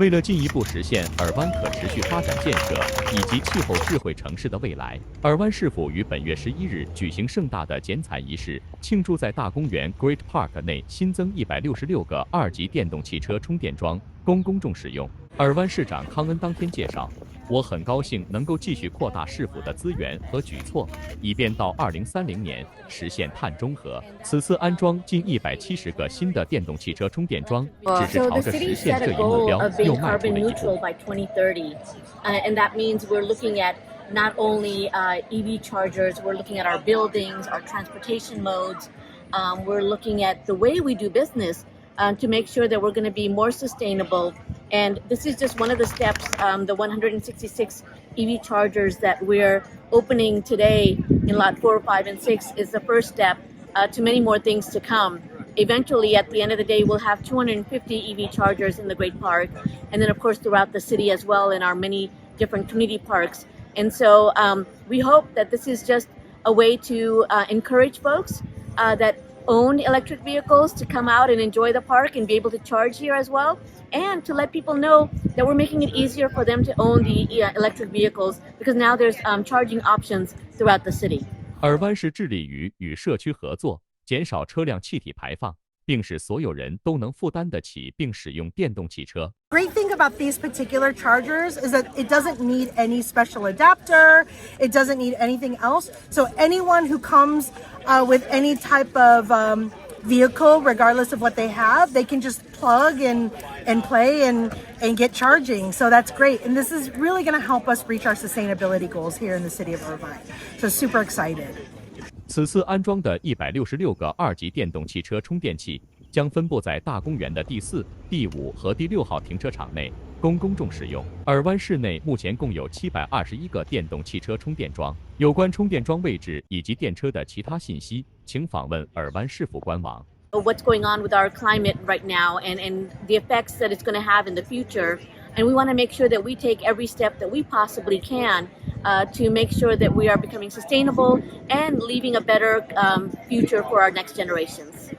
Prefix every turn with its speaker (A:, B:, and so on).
A: 为了进一步实现尔湾可持续发展建设以及气候智慧城市的未来，尔湾市府于本月11日举行盛大的剪彩仪式，庆祝在大公园 Great Park 内新增166个2级电动汽车充电桩，供公众使用。尔湾市长康恩当天介绍，我很高兴能够继续扩大市府的资源和举措，以便到2030年实现碳中和。此次安装近170个新的电动汽车充电桩，只是朝着实现这一目标又迈出了一步。
B: And that means we're looking at not only EV chargers, we're looking at our buildings, our transportation modes. We're looking at the way we do business to make sure that we're going to be more sustainable. And this is just one of the steps. The 166 EV chargers that we're opening today in Lot 4, 5, and 6 is the first step to many more things to come. Eventually, at the end of the day, we'll have 250 EV chargers in the Great Park, and then, of course, throughout the city as well in our many different community parks. And so we hope that this is just a way to encourage folks that own electric vehicles to come out and enjoy the park and be able to charge here as well, and to let people know that we're making it easier for them to own the electric vehicles because now there's charging options throughout the city.
A: 尔湾市致力于与社区合作，减少车辆气体排放，并使所有人都能负担得起并使用电动汽车。
C: Great thing about these particular chargers is that it doesn't need any special adapter. It doesn't need anything else. So anyone who comes with any type of vehicle, regardless of what they have, they can just plug and play and get charging. So that's great. And this is really going to help us reach our sustainability goals here in the city of Irvine. So super excited.
A: 此次安装的166个2级电动汽车充电器将分布在大公园的第4、第5和第6号停车场内，供公众使用。尔湾市内目前共有721个电动汽车充电桩。有关充电桩位置以及电车的其他信息，请访问尔湾市府官网。
B: What's going on with our climate right now and the effects that it's going to have in the future. And we want to make sure that we take every step that we possibly can to make sure that we are becoming sustainable and leaving a better future for our next generations.